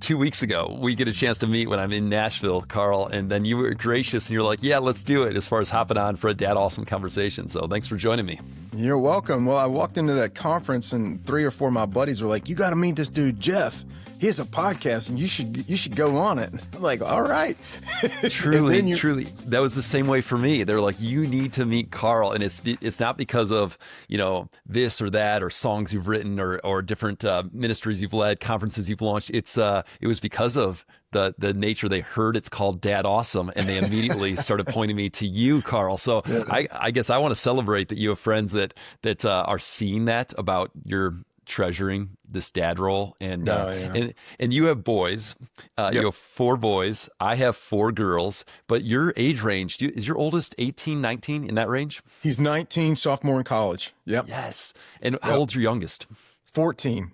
2 weeks ago, we get a chance to meet when I'm in Nashville, Carl, and then you were gracious and you're like, yeah, let's do it as far as hopping on for a DadAwesome conversation. So thanks for joining me. You're welcome. Well, I walked into that conference and 3 or 4 of my buddies were like, you got to meet this dude, Jeff. He has a podcast and you should go on it. I'm like, all right. Truly. That was the same way for me. They're like, you need to meet Carl. And it's not because of, this or that or songs you've written or different ministries you've led, conferences you've launched. It was because of the nature. They heard it's called DadAwesome and they immediately started pointing me to you, Carl. So yeah. I guess I want to celebrate that you have friends that are seeing that about your treasuring this dad role and you have boys. You have 4 boys. I have 4 girls, but your age range, is your oldest 18, 19 in that range? He's 19, sophomore in college. Yep. Yes. And how old's your youngest? 14.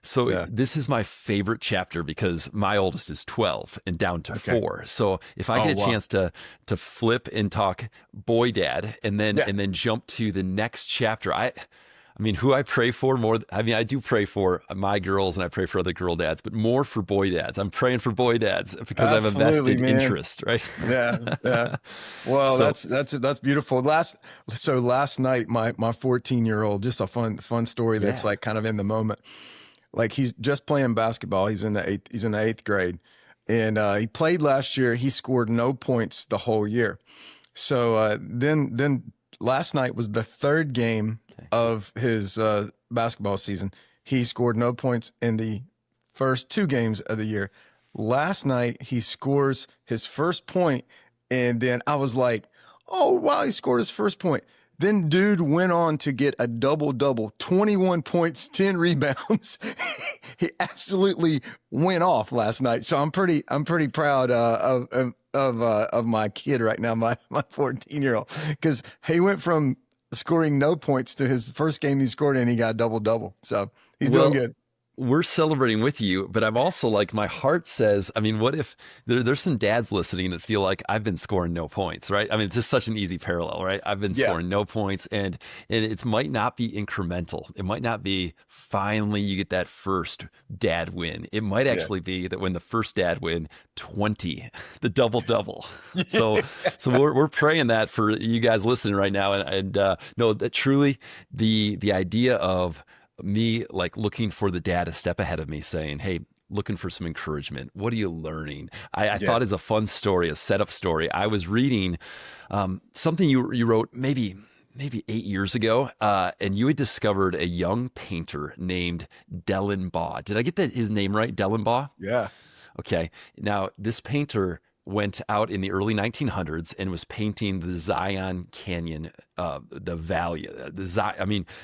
So this is my favorite chapter because my oldest is 12 and down to 4. So if I get a chance to flip and talk boy dad and then jump to the next chapter, I mean, who I pray for more. I mean, I do pray for my girls and I pray for other girl dads, but more for boy dads. I'm praying for boy dads because Absolutely, I have a vested man. interest, right? Yeah. Well, that's beautiful. Last night, my 14-year-old, just a fun story that's like kind of in the moment. Like he's just playing basketball. He's in the 8th grade, and he played last year. He scored no points the whole year. So then last night was the 3rd game of his basketball season. He scored no points in the first 2 games of the year. Last night, he scores his first point, and then I was like, oh, wow, he scored his first point. Then dude went on to get a double-double, 21 points, 10 rebounds. He absolutely went off last night. So I'm pretty proud of my kid right now, my 14-year-old, because he went from scoring no points to his first game he scored and he got double-double. So he's doing good. We're celebrating with you, but I'm also like, my heart says, I mean, what if there's some dads listening that feel like I've been scoring no points, right? I mean, it's just such an easy parallel, right? I've been scoring no points and it might not be incremental. It might not be finally you get that first dad win. It might actually be that when the first dad win, 20, the double-double. So we're praying that for you guys listening right now. And no, that truly the idea of me like looking for the dad a step ahead of me saying, hey, looking for some encouragement. What are you learning? I thought is a fun story, a setup story. I was reading something you wrote maybe 8 years ago, and you had discovered a young painter named Dellenbaugh. Did I get his name right? Dellenbaugh? Yeah. Okay. Now, this painter went out in the early 1900s and was painting the Zion Canyon, the valley,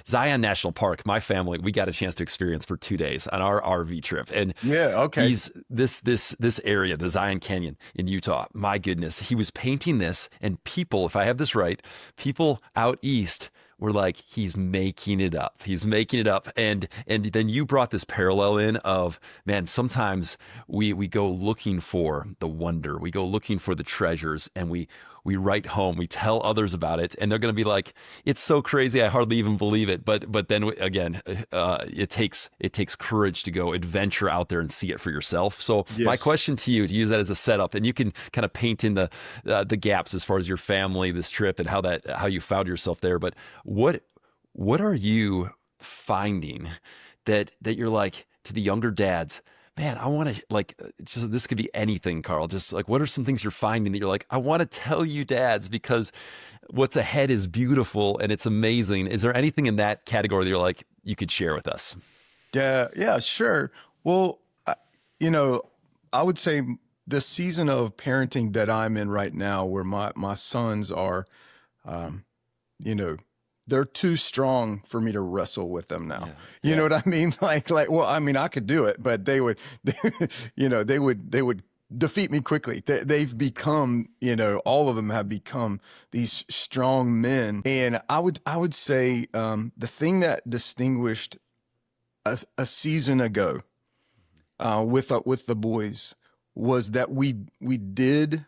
Zion National Park. My family, we got a chance to experience for 2 days on our RV trip. And he's this area, the Zion Canyon in Utah. My goodness, he was painting this, and people, if I have this right, people out east were like, he's making it up. He's making it up. And then you brought this parallel in of, man, sometimes we go looking for the wonder. We go looking for the treasures, and we write home, we tell others about it, and they're going to be like, it's so crazy, I hardly even believe it. But then again, it takes courage to go adventure out there and see it for yourself. So my question to you, to use that as a setup, and you can kind of paint in the gaps as far as your family, this trip, and how you found yourself there. But what are you finding that you're like to the younger dads? Man, I want to this could be anything, Carl. Just like, what are some things you're finding that you're like, I want to tell you dads because what's ahead is beautiful and it's amazing. Is there anything in that category that you're like, you could share with us? Yeah, sure. Well, I would say the season of parenting that I'm in right now, where my sons are, they're too strong for me to wrestle with them now. You know what I mean? Well, I mean, I could do it, but they would defeat me quickly. They've become, all of them have become these strong men. And I would say the thing that distinguished a season ago with the boys was that we did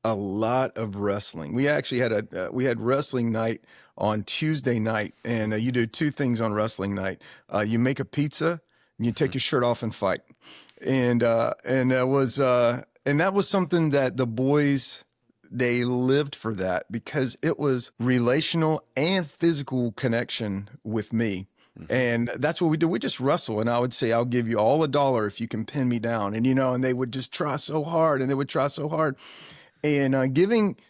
a lot of wrestling. We actually had wrestling night on Tuesday night, and you do 2 things on wrestling night. You make a pizza, and you take your shirt off and fight. and that was something that the boys, they lived for, that because it was relational and physical connection with me. And that's what we do. We just wrestle. And I would say, I'll give you all $1 if you can pin me down. And, and they would just try so hard, and they would try so hard. And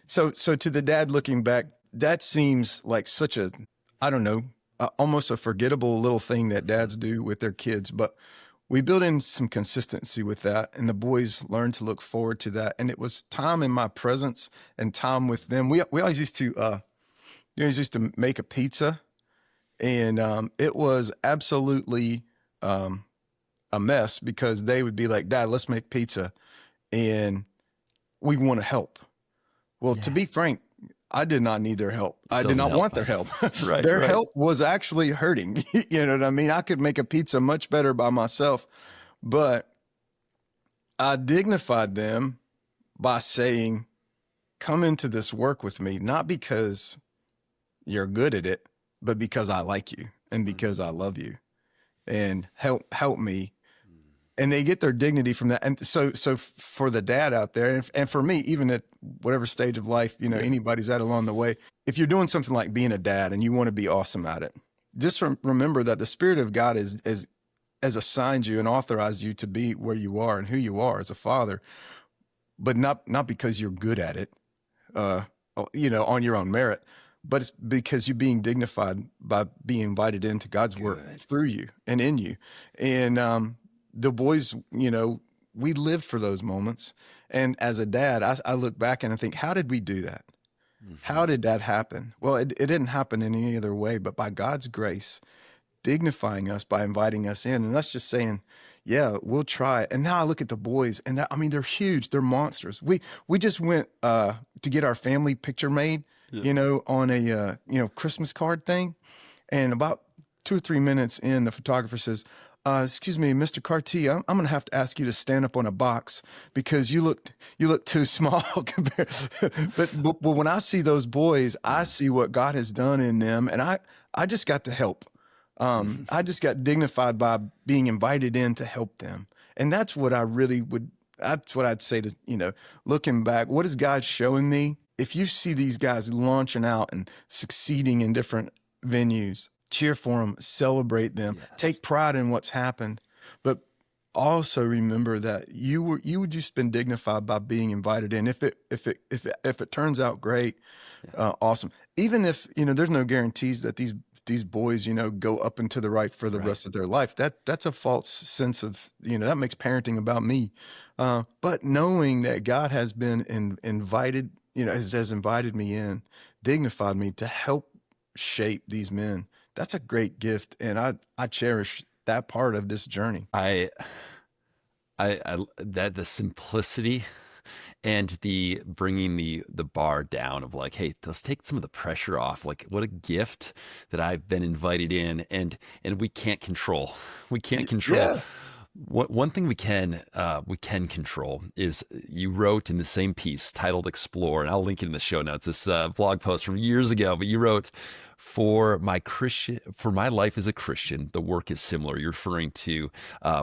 so to the dad looking back, that seems like such a, I don't know, almost a forgettable little thing that dads do with their kids. But we built in some consistency with that, and the boys learned to look forward to that. And it was time in my presence and time with them. We always used to, make a pizza. And it was absolutely a mess, because they would be like, Dad, let's make pizza. And we want to help. Well, to be frank, I did not need their help. I did not want their help. Their help was actually hurting. You know what I mean? I could make a pizza much better by myself. But I dignified them by saying, come into this work with me, not because you're good at it, but because I like you and because I love you, and help me. And they get their dignity from that. And so for the dad out there, and for me, even at whatever stage of life, anybody's at along the way, if you're doing something like being a dad and you want to be awesome at it, just remember that the Spirit of God has assigned you and authorized you to be where you are and who you are as a father, but not because you're good at it, on your own merit, but it's because you're being dignified by being invited into God's work through you and in you. And the boys, we lived for those moments. And as a dad, I look back and I think, how did we do that? Mm-hmm. How did that happen? Well, it didn't happen in any other way, but by God's grace, dignifying us by inviting us in and us just saying, yeah, we'll try. And now I look at the boys, and they're huge. They're monsters. We just went to get our family picture made, on a, Christmas card thing. And about 2 or 3 minutes in, the photographer says, excuse me, Mr. Cartee, I'm going to have to ask you to stand up on a box because you look too small. but when I see those boys, I see what God has done in them, and I just got to help. I just got dignified by being invited in to help them. And that's what that's what I'd say to, looking back, what is God showing me? If you see these guys launching out and succeeding in different venues, cheer for them, celebrate them, take pride in what's happened, but also remember that you just been dignified by being invited in. If it turns out great, awesome. Even if there's no guarantees that these boys go up and to the right for the rest of their life. That's a false sense of that makes parenting about me. But knowing that God has been invited, has invited me in, dignified me to help shape these men. That's a great gift, and I cherish that part of this journey. I that the simplicity and the bringing the bar down of like, hey, let's take some of the pressure off. Like, what a gift that I've been invited in, and we can't control. We can't control. Yeah. One thing we can control is, you wrote in the same piece titled "Explore," and I'll link it in the show notes. This blog post from years ago, but you wrote, For my life as a Christian, the work is similar. You're referring to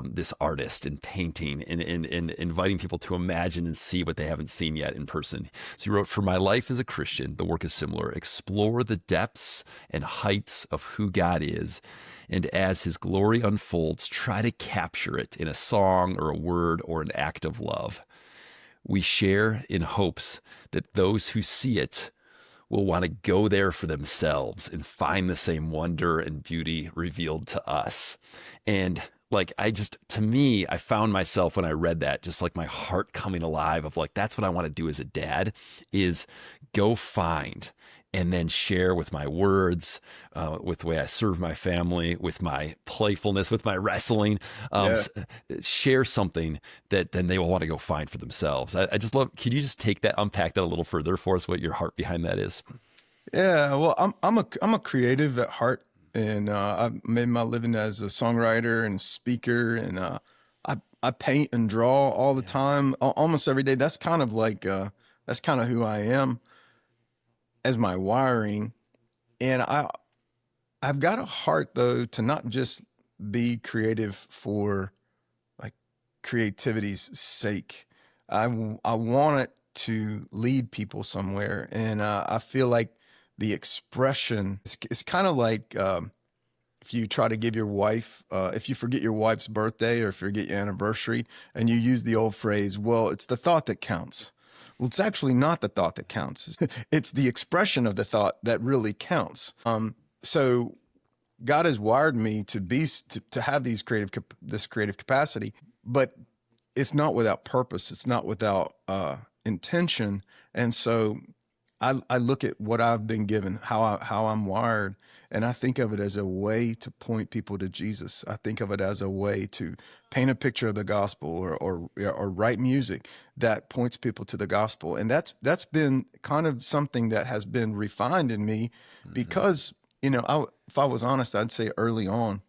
this artist and painting and inviting people to imagine and see what they haven't seen yet in person. So you wrote, for my life as a Christian, the work is similar. Explore the depths and heights of who God is. And as his glory unfolds, try to capture it in a song or a word or an act of love. We share in hopes that those who see it will want to go there for themselves and find the same wonder and beauty revealed to us. And like, to me, I found myself when I read that, just like my heart coming alive of like, that's what I want to do as a dad, is go find and then share with my words, with the way I serve my family, with my playfulness, with my wrestling, share something that then they will want to go find for themselves. I just love, could you just unpack that a little further for us, what your heart behind that is? Yeah, well, I'm a creative at heart, and I've made my living as a songwriter and speaker, and I paint and draw all the time, almost every day. That's kind of like, that's kind of who I am as my wiring. And I've got a heart, though, to not just be creative for like creativity's sake. I want it to lead people somewhere, and I feel like the expression it's kind of like if you try to give your wife, if you forget your wife's birthday or if you forget your anniversary, and you use the old phrase, "Well, it's the thought that counts." Well, it's actually not the thought that counts. It's the expression of the thought that really counts. So God has wired me to have this creative capacity, but it's not without purpose. It's not without intention. And so I look at what I've been given, how I'm wired, and I think of it as a way to point people to Jesus. I think of it as a way to paint a picture of the gospel, or write music that points people to the gospel. And that's been kind of something that has been refined in me, because if I was honest, I'd say early on,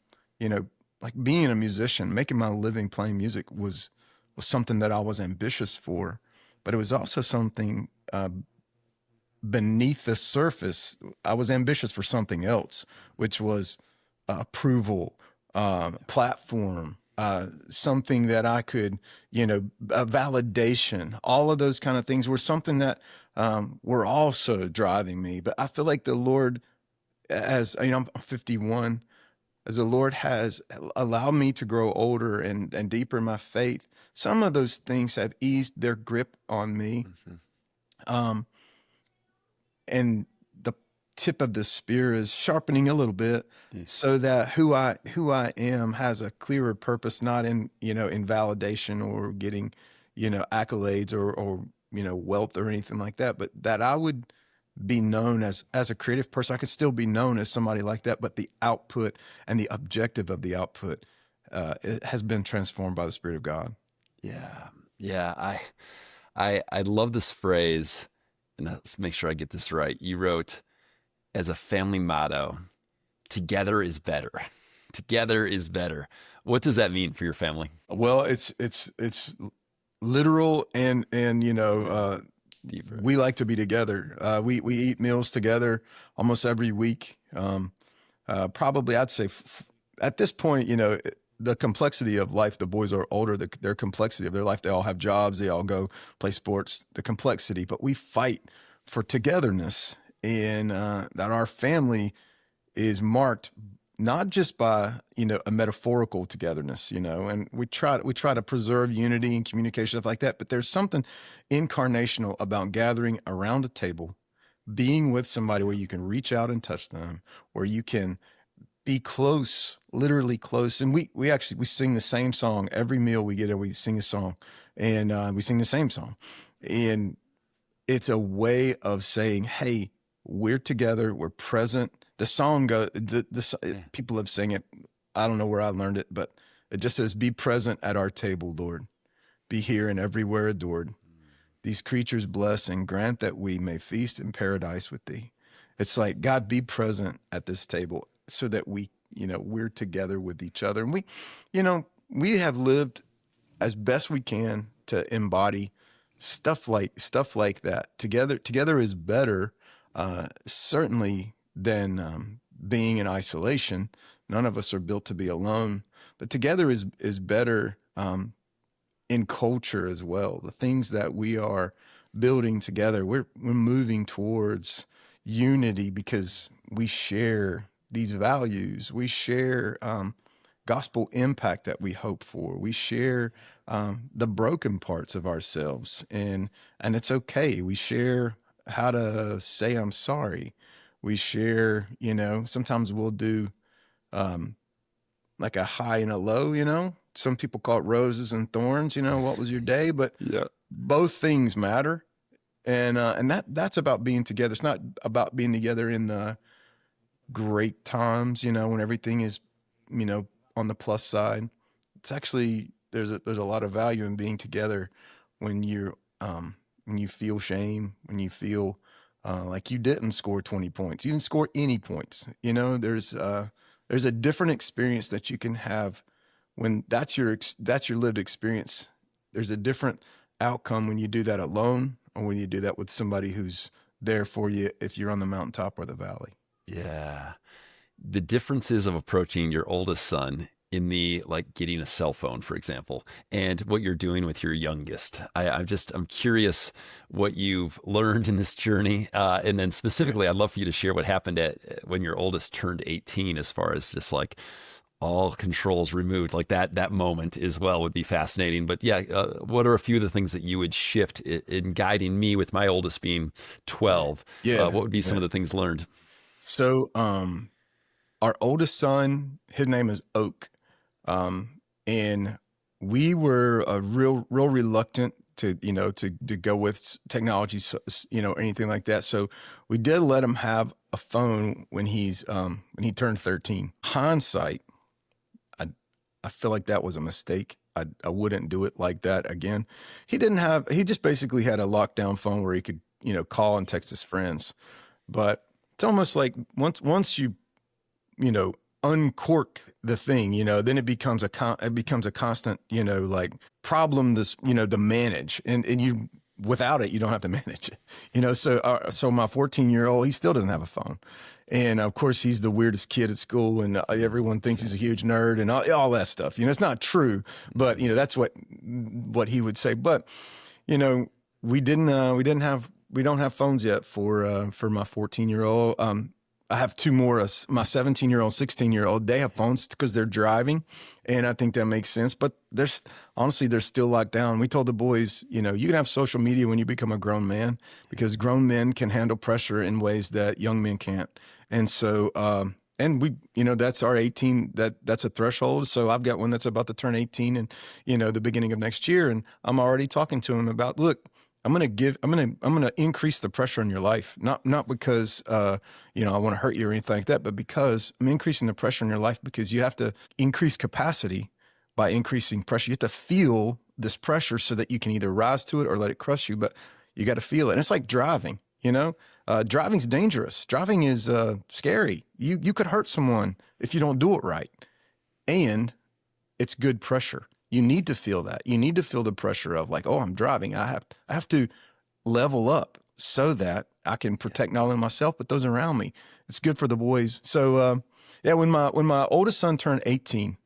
like being a musician, making my living playing music was something that I was ambitious for, but it was also something beneath the surface. I was ambitious for something else, which was approval, platform, something that I could, validation. All of those kind of things were something that were also driving me. But I feel like the Lord, as I'm 51, as the Lord has allowed me to grow older and deeper in my faith, some of those things have eased their grip on me. And the tip of the spear is sharpening a little bit, so that who I am has a clearer purpose, not in, in validation or getting, accolades or wealth or anything like that, but that I would be known as a creative person. I could still be known as somebody like that, but the output and the objective of the output it has been transformed by the Spirit of God. Yeah. Yeah. I love this phrase, and let's make sure I get this right. You wrote, as a family motto, together is better. Together is better. What does that mean for your family? Well, it's literal, and Deeper. we like to be together. We eat meals together almost every week. Probably, I'd say at this point, the complexity of life, the boys are older, their complexity of their life, they all have jobs, they all go play sports, the complexity, but we fight for togetherness, and that our family is marked not just by, a metaphorical togetherness, and we try to preserve unity and communication, stuff like that. But there's something incarnational about gathering around a table, being with somebody where you can reach out and touch them, where you can be close, literally close. And we sing the same song every meal we get, and we sing a song, and we sing the same song. And it's a way of saying, hey, we're together, we're present. The song people have sang it. I don't know where I learned it, but it just says, be present at our table, Lord. Be here and everywhere adored. These creatures bless and grant that we may feast in paradise with thee. It's like, God, be present at this table so that we're together with each other. And we have lived as best we can to embody stuff like that. Together is better, certainly, than being in isolation. None of us are built to be alone, but together is better in culture as well. The things that we are building together, we're moving towards unity because we share these values. We share gospel impact that we hope for. We share the broken parts of ourselves, and it's okay. We share how to say I'm sorry. We share, sometimes we'll do like a high and a low. Some people call it roses and thorns. What was your day? But Yeah. both things matter, and that's about being together. It's not about being together in the great times, when everything is, on the plus side. It's actually, there's a lot of value in being together when you feel shame, when you feel like you didn't score 20 points, you didn't score any points. There's a different experience that you can have when that's your lived experience. There's a different outcome when you do that alone, or when you do that with somebody who's there for you, if you're on the mountaintop or the valley. Yeah. The differences of approaching your oldest son in the like getting a cell phone, for example, and what you're doing with your youngest. I'm curious what you've learned in this journey, and then specifically, I'd love for you to share what happened at when your oldest turned 18, as far as just like all controls removed, like that moment as well would be fascinating. But yeah, what are a few of the things that you would shift in guiding me with my oldest being 12? Yeah. What would be some Yeah. of the things learned? So, our oldest son, his name is Oak. And we were real reluctant to, to go with technology, anything like that. So we did let him have a phone when when he turned 13. Hindsight, I feel like that was a mistake. I wouldn't do it like that again. He just basically had a lockdown phone where he could, call and text his friends. But it's almost like once you, uncork the thing, then it becomes a constant, like problem to manage, and you, without it, you don't have to manage it, so my 14-year-old, he still doesn't have a phone. And of course, he's the weirdest kid at school, and everyone thinks he's a huge nerd and all that stuff. It's not true, but that's what he would say. But we don't have phones yet for my 14-year-old. I have two more. My 17-year-old, 16-year-old, they have phones because they're driving, and I think that makes sense. But they're still locked down. We told the boys, you can have social media when you become a grown man, because grown men can handle pressure in ways that young men can't. And so, and we, that's our 18. That's a threshold. So I've got one that's about to turn 18, and the beginning of next year, and I'm already talking to him about, look, I'm going to increase the pressure in your life. Not because, I want to hurt you or anything like that, but because I'm increasing the pressure in your life, because you have to increase capacity by increasing pressure. You have to feel this pressure so that you can either rise to it or let it crush you, but you got to feel it. And it's like driving, driving's dangerous. Driving is, scary. You could hurt someone if you don't do it right. And it's good pressure. You need to feel that. You need to feel the pressure of like, oh, I'm driving. I have to level up so that I can protect not only myself, but those around me. It's good for the boys. So, when my oldest son turned 18,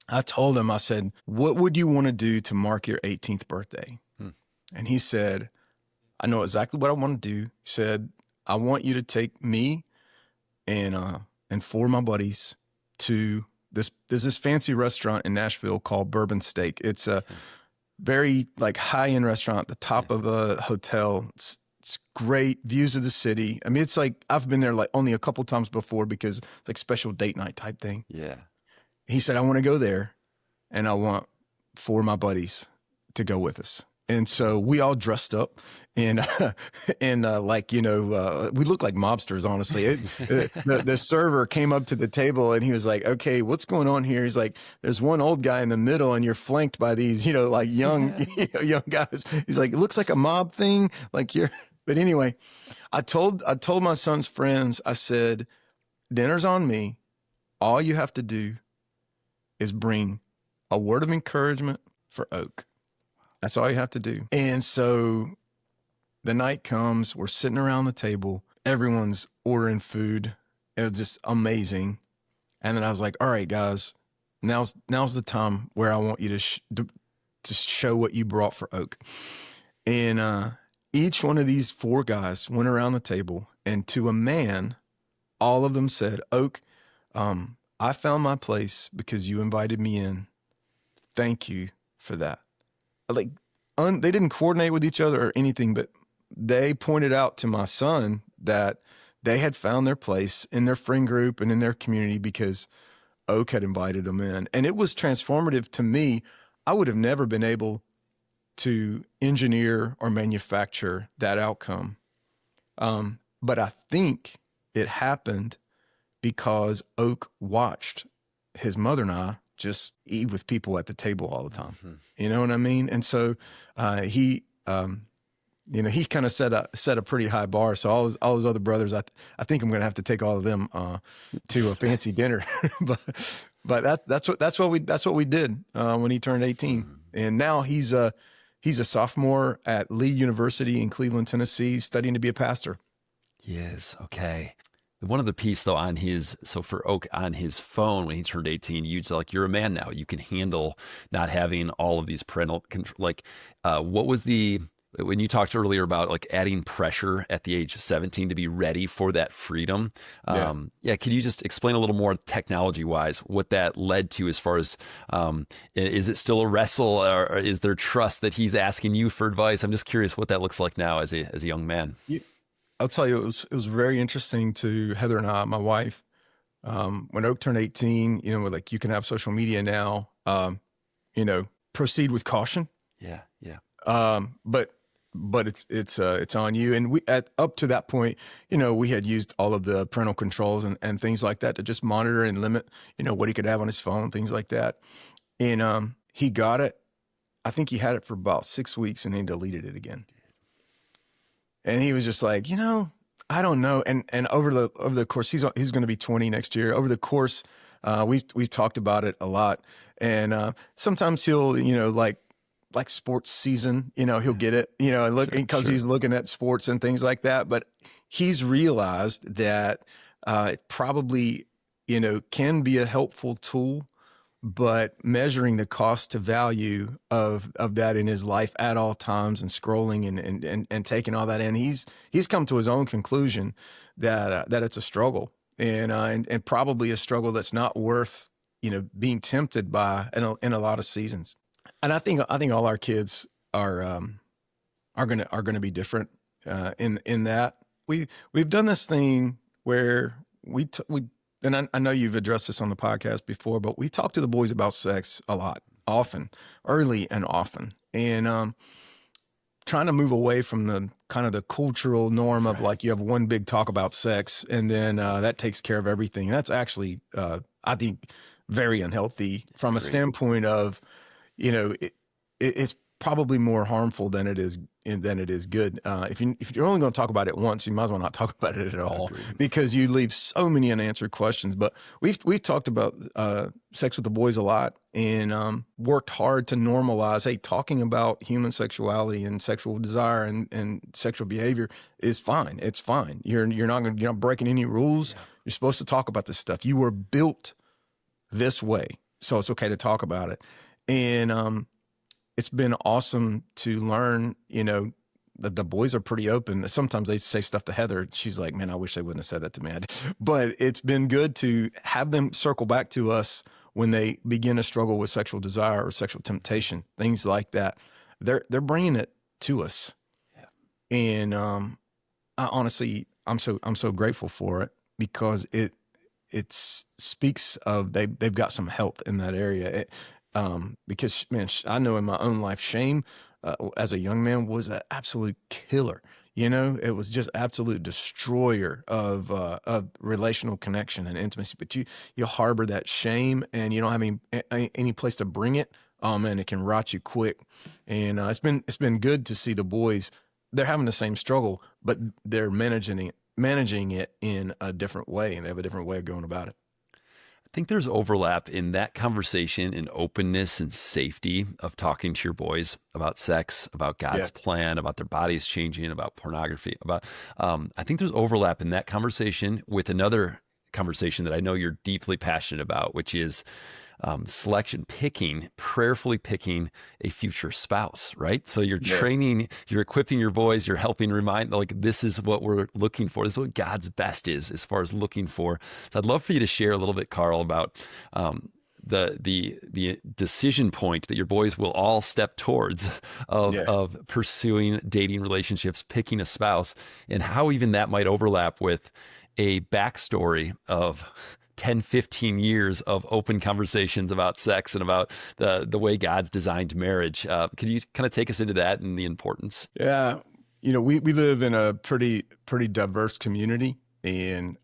I told him, I said, what would you want to do to mark your 18th birthday? And he said, I know exactly what I want to do. He said, I want you to take me and four of my buddies to there's this fancy restaurant in Nashville called Bourbon Steak. It's a very like high-end restaurant at the top of a hotel. It's great views of the city. I mean, it's like, I've been there like only a couple times before because it's like special date night type thing. Yeah. He said, I want to go there, and I want four of my buddies to go with us. And so we all dressed up, and we looked like mobsters, honestly. The server came up to the table, and he was like, okay, what's going on here? He's like, there's one old guy in the middle, and you're flanked by these, like young, young guys. He's like, it looks like a mob thing. But anyway, I told my son's friends, I said, dinner's on me. All you have to do is bring a word of encouragement for Oak. That's all you have to do. And so the night comes, we're sitting around the table, everyone's ordering food. It was just amazing. And then I was like, all right, guys, now's the time where I want you to show what you brought for Oak. And each one of these four guys went around the table, and to a man, all of them said, Oak, I found my place because you invited me in. Thank you for that. Like, they didn't coordinate with each other or anything, but they pointed out to my son that they had found their place in their friend group and in their community because Oak had invited them in. And it was transformative to me. I would have never been able to engineer or manufacture that outcome. But I think it happened because Oak watched his mother and I just eat with people at the table all the time. Mm-hmm. You know what I mean? And so he kind of set a pretty high bar. So all his other brothers, I think I'm going to have to take all of them to a fancy dinner. but that's what we did when he turned 18. Mm-hmm. And now he's a sophomore at Lee University in Cleveland, Tennessee, studying to be a pastor. Yes. Okay. One other piece though on his, so for Oak on his phone when he turned 18, you'd say like, you're a man now. You can handle not having all of these parental control. Like, what was when you talked earlier about like adding pressure at the age of 17 to be ready for that freedom. Yeah. Yeah. Can you just explain a little more technology wise what that led to as far as, is it still a wrestle or is there trust that he's asking you for advice? I'm just curious what that looks like now as a young man. I'll tell you, it was very interesting to Heather and I, my wife, when Oak turned 18, like you can have social media now, proceed with caution. Yeah. Yeah. But it's on you. And up to that point, we had used all of the parental controls and things like that to just monitor and limit, what he could have on his phone, things like that. And he got it. I think he had it for about 6 weeks and then deleted it again. And he was just like, I don't know. And over the course, he's going to be 20 next year. Over the course, we've talked about it a lot. And sometimes he'll, like sports season, he'll get it, and look because he's looking at sports and things like that. But he's realized that it probably, can be a helpful tool, but measuring the cost to value of that in his life at all times and scrolling and taking all that in, he's come to his own conclusion that it's a struggle and probably a struggle that's not worth, being tempted by in a lot of seasons. And I think all our kids are gonna be different in that we've done this thing where we and I know you've addressed this on the podcast before, but we talk to the boys about sex a lot, often, early and often, and trying to move away from the kind of the cultural norm of like you have one big talk about sex and then that takes care of everything. That's actually I think very unhealthy from a standpoint of it's probably more harmful than it is good. If you're only going to talk about it once, you might as well not talk about it at all because you leave so many unanswered questions. But we've talked about sex with the boys a lot and worked hard to normalize. Hey, talking about human sexuality and sexual desire and sexual behavior is fine. It's fine. You're not breaking any rules. Yeah. You're supposed to talk about this stuff. You were built this way, so it's okay to talk about it. And it's been awesome to learn, that the boys are pretty open. Sometimes they say stuff to Heather. She's like, man, I wish they wouldn't have said that to me. But it's been good to have them circle back to us when they begin to struggle with sexual desire or sexual temptation, things like that. They're bringing it to us. Yeah. And I honestly, I'm so grateful for it because it speaks of they've got some health in that area. Because man, I know in my own life, shame as a young man was an absolute killer. It was just absolute destroyer of relational connection and intimacy. But you harbor that shame and you don't have any place to bring it. Oh man, it can rot you quick. And it's been good to see the boys. They're having the same struggle, but they're managing it in a different way, and they have a different way of going about it. I think there's overlap in that conversation in openness and safety of talking to your boys about sex, about God's plan, about their bodies changing, about pornography, I think there's overlap in that conversation with another conversation that I know you're deeply passionate about, which is selection, prayerfully picking a future spouse, right? So you're training, you're equipping your boys, you're helping remind, like, this is what we're looking for. This is what God's best is as far as looking for. So I'd love for you to share a little bit, Carl, about the decision point that your boys will all step towards of pursuing dating relationships, picking a spouse, and how even that might overlap with a backstory of 10, 15 years of open conversations about sex and about the way God's designed marriage. Could you kind of take us into that and the importance? Yeah. We live in a pretty diverse community, and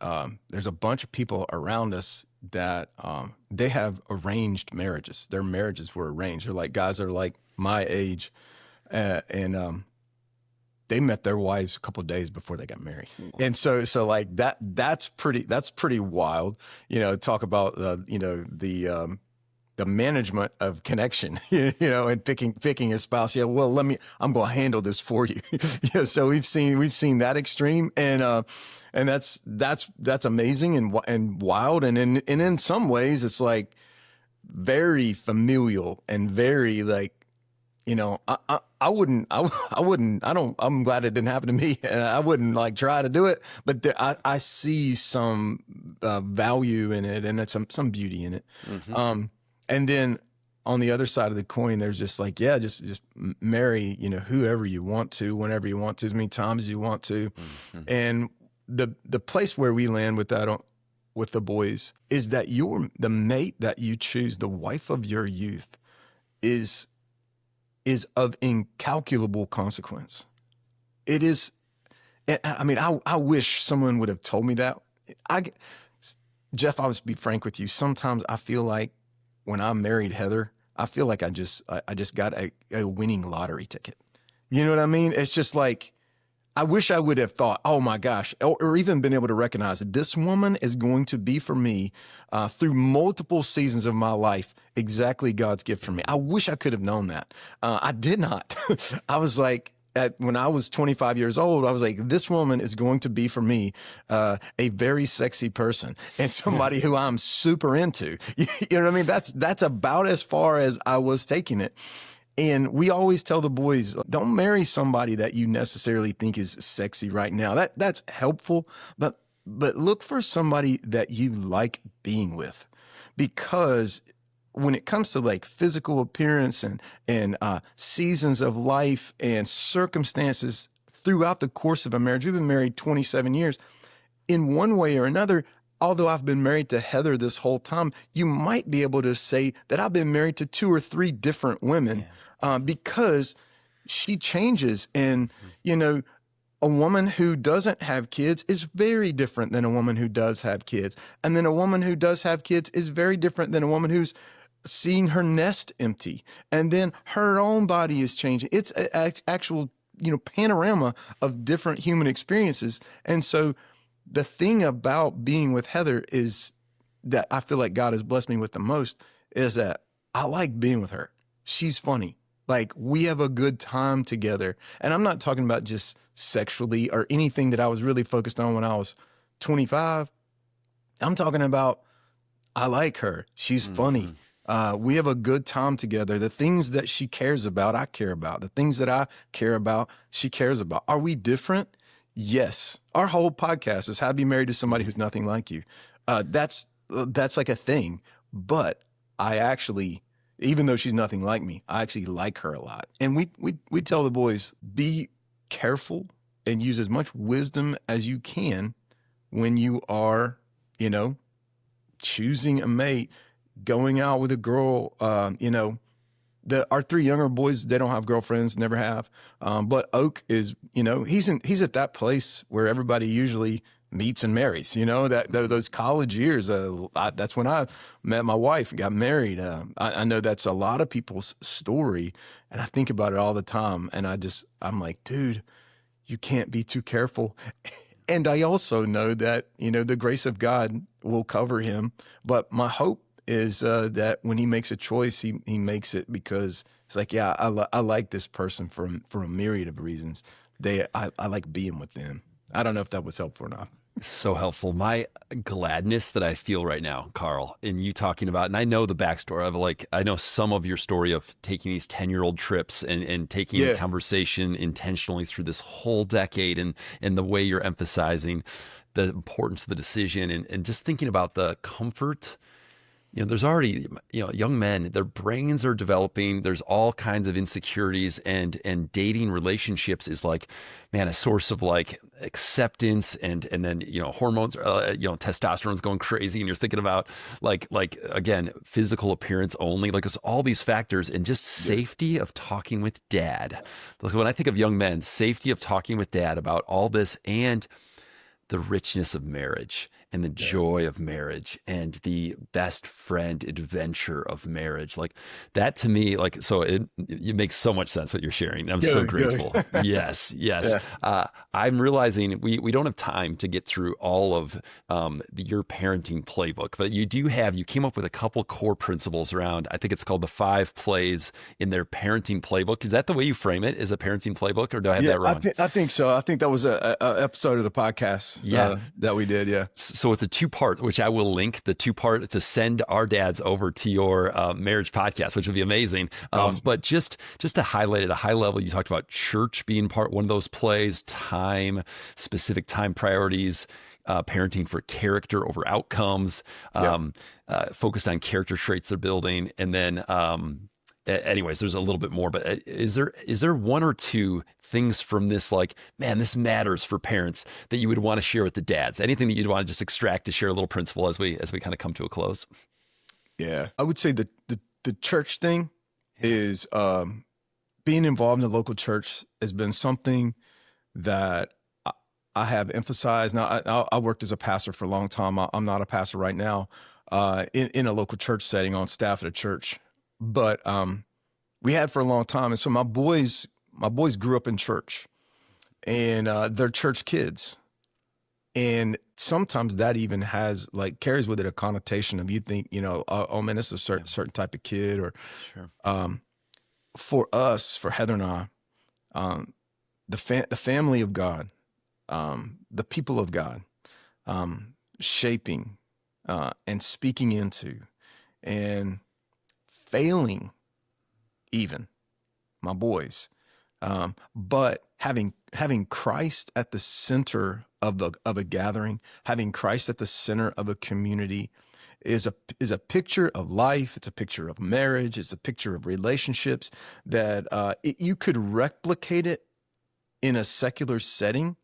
there's a bunch of people around us that they have arranged marriages. Their marriages were arranged. They're like guys that are like my age, and they met their wives a couple of days before they got married. And so like that's pretty wild, talk about, the the management of connection, and picking a spouse. Yeah, well, I'm going to handle this for you. Yeah, so we've seen that extreme, and that's amazing and wild, and in some ways it's like very familial and very like, I'm glad it didn't happen to me, and I wouldn't like try to do it, but I see some value in it, and there's some beauty in it. Mm-hmm. And then on the other side of the coin, there's just like, yeah, just marry, whoever you want to, whenever you want to, as many times as you want to. Mm-hmm. And the place where we land with that with the boys is that the mate that you choose, the wife of your youth, is of incalculable consequence. It is. I mean, I wish someone would have told me that. Jeff, I'll just be frank with you. Sometimes I feel like when I married Heather, I feel like I just got a winning lottery ticket. You know what I mean? It's just like, I wish I would have thought, oh my gosh, or even been able to recognize that this woman is going to be for me through multiple seasons of my life, exactly God's gift for me. I wish I could have known that. I did not. I was like, when I was 25 years old, I was like, this woman is going to be for me a very sexy person and somebody who I'm super into. You know what I mean? That's about as far as I was taking it. And we always tell the boys, don't marry somebody that you necessarily think is sexy right now. That's helpful, but look for somebody that you like being with, because when it comes to like physical appearance and seasons of life and circumstances throughout the course of a marriage, we've been married 27 years. In one way or another, although I've been married to Heather this whole time, you might be able to say that I've been married to 2 or 3 different women, because she changes. And, a woman who doesn't have kids is very different than a woman who does have kids. And then a woman who does have kids is very different than a woman who's seeing her nest empty. And then her own body is changing. It's an actual, panorama of different human experiences. And so the thing about being with Heather is that I feel like God has blessed me with the most is that I like being with her. She's funny. Like, we have a good time together. And I'm not talking about just sexually or anything that I was really focused on when I was 25. I'm talking about, I like her. She's funny. We have a good time together. The things that she cares about, I care about. The things that I care about, she cares about. Are we different? Yes. Our whole podcast is how to be married to somebody who's nothing like you. That's like a thing. But I actually, even though she's nothing like me, I actually like her a lot. And we tell the boys, be careful and use as much wisdom as you can when you are, choosing a mate, going out with a girl. Our 3 younger boys, they don't have girlfriends, never have. But Oak is, he's at that place where everybody usually meets and marries, those college years. That's when I met my wife and got married. I know that's a lot of people's story, and I think about it all the time. And I'm like, dude, you can't be too careful. And I also know that, the grace of God will cover him. But my hope is that when he makes a choice, he makes it because it's like, yeah, I like this person for a myriad of reasons. I like being with them. I don't know if that was helpful or not. So helpful. My gladness that I feel right now, Carl, in you talking about, and I know the backstory of I know some of your story of taking these 10-year-old trips and taking conversation intentionally through this whole decade, and the way you're emphasizing the importance of the decision and just thinking about the comfort. There's already, young men, their brains are developing. There's all kinds of insecurities, and dating relationships is a source of acceptance, and then, hormones, testosterone's going crazy, and you're thinking about again, physical appearance only, it's all these factors, and just safety of talking with dad. When I think of young men, safety of talking with dad about all this, and the richness of marriage. and the joy of marriage and the best friend adventure of marriage. Like that to me, like, so it makes so much sense what you're sharing. I'm so grateful. Yes. Yes. Yeah. I'm realizing we don't have time to get through all of your parenting playbook, but you came up with a couple core principles around, I think it's called the 5 plays in their parenting playbook. Is that the way you frame it, as a parenting playbook, or do I have that wrong? I think so. I think that was a episode of the podcast that we did. Yeah. So it's a 2-part, which I will link the 2-part to send our dads over to your marriage podcast, which would be amazing. Awesome. But just to highlight at a high level, you talked about church being one of those plays, time, specific time priorities, parenting for character over outcomes, focused on character traits they're building. And then, anyways, there's a little bit more, but is there one or two things from this, like, man, this matters for parents, that you would want to share with the dads? Anything that you'd want to just extract to share a little principle as we kind of come to a close? Yeah, I would say the church thing is being involved in the local church has been something that I have emphasized. Now, I worked as a pastor for a long time. I'm not a pastor right now in a local church setting on staff at a church, but we had for a long time. And so my boys grew up in church, and they're church kids. And sometimes that even carries with it a connotation of, you think, oh man, this is a certain type of kid, or for us, for Heather and I, the family of God, the people of God, shaping and speaking into and failing even my boys, but having Christ at the center of a gathering, having Christ at the center of a community is a picture of life. It's a picture of marriage. It's a picture of relationships that you could replicate it in a secular setting,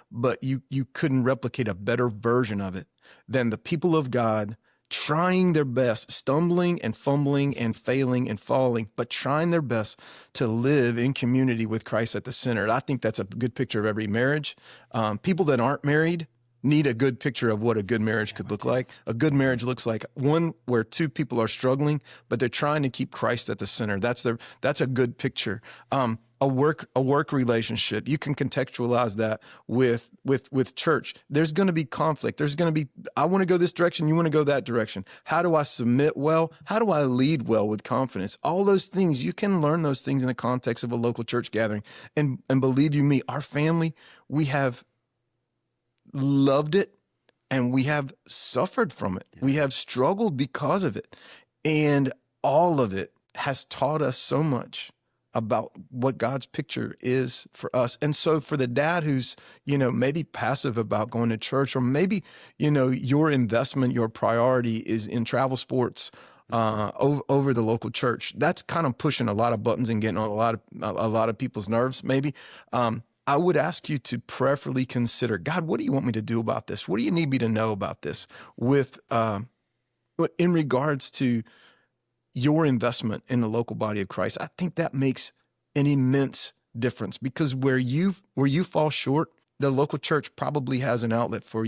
but you couldn't replicate a better version of it than the people of God trying their best, stumbling and fumbling and failing and falling, but trying their best to live in community with Christ at the center. And I think that's a good picture of every marriage. People that aren't married need a good picture of what a good marriage could look like. A good marriage looks like one where 2 people are struggling, but they're trying to keep Christ at the center. That's a good picture. A work relationship, you can contextualize that with church. There's going to be conflict. There's going to be, I want to go this direction, you want to go that direction. How do I submit well? How do I lead well with confidence? All those things, you can learn those things in the context of a local church gathering. And believe you me, our family, we have loved it, and we have suffered from it. We have struggled because of it. And all of it has taught us so much about what God's picture is for us. And so for the dad who's, maybe passive about going to church, or maybe, your investment, your priority is in travel sports over the local church, that's kind of pushing a lot of buttons and getting on a lot of people's nerves, maybe. I would ask you to prayerfully consider, God, what do you want me to do about this? What do you need me to know about this in regards to your investment in the local body of Christ? I think that makes an immense difference, because where you fall short, the local church probably has an outlet for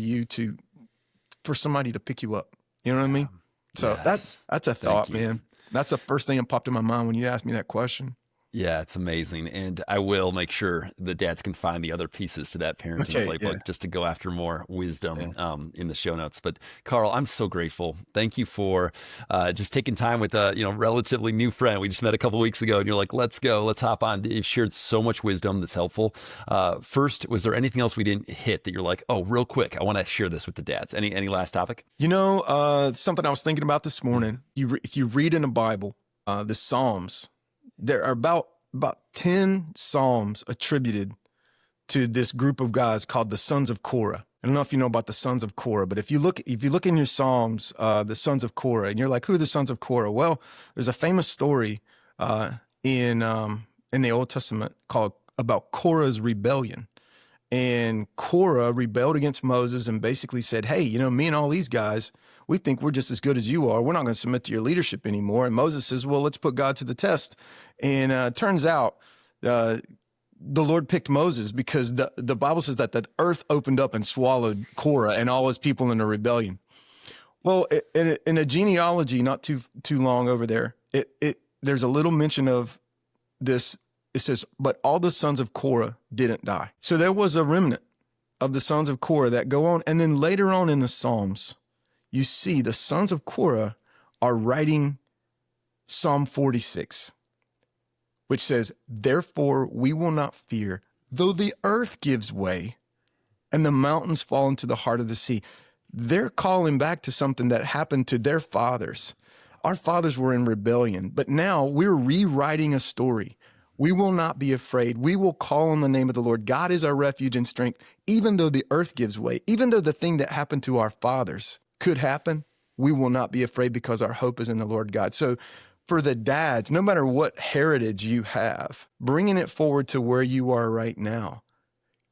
somebody to pick you up. You know what I mean? So that's a thought, man. That's the first thing that popped in my mind when you asked me that question. Yeah, it's amazing. And I will make sure the dads can find the other pieces to that parenting playbook just to go after more wisdom in the show notes. But Carl, I'm so grateful. Thank you for just taking time with a relatively new friend. We just met a couple of weeks ago, and you're like, let's go, let's hop on. You've shared so much wisdom that's helpful. First, was there anything else we didn't hit that you're like, oh, real quick, I want to share this with the dads? Any last topic? Something I was thinking about this morning. If you read in the Bible, the Psalms, there are about 10 Psalms attributed to this group of guys called the Sons of Korah. I don't know if you know about the Sons of Korah, but if you look in your Psalms, the Sons of Korah, and you're like, who are the Sons of Korah? Well, there's a famous story in the Old Testament about Korah's rebellion. And Korah rebelled against Moses and basically said, hey, me and all these guys, we think we're just as good as you are. We're not going to submit to your leadership anymore. And Moses says, well, let's put God to the test. And it turns out the Lord picked Moses because the Bible says that the earth opened up and swallowed Korah and all his people in a rebellion. Well, in a genealogy, not too long over there, there's a little mention of this. It says, but all the sons of Korah didn't die. So there was a remnant of the sons of Korah that go on. And then later on in the Psalms, you see the sons of Korah are writing Psalm 46, which says, therefore we will not fear, though the earth gives way and the mountains fall into the heart of the sea. They're calling back to something that happened to their fathers. Our fathers were in rebellion, but now we're rewriting a story. We will not be afraid. We will call on the name of the Lord. God is our refuge and strength. Even though the earth gives way, even though the thing that happened to our fathers could happen, we will not be afraid because our hope is in the Lord God. So for the dads, no matter what heritage you have, bringing it forward to where you are right now,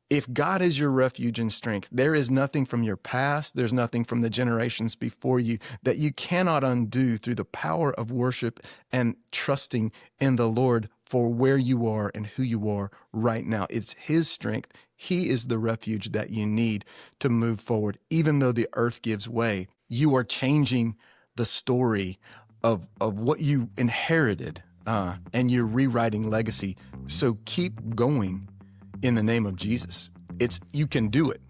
if God is your refuge and strength, there is nothing from your past, there's nothing from the generations before you that you cannot undo through the power of worship and trusting in the Lord for where you are and who you are right now. It's his strength. He is the refuge that you need to move forward. Even though the earth gives way, you are changing the story of what you inherited, and you're rewriting legacy. So keep going in the name of Jesus. You can do it.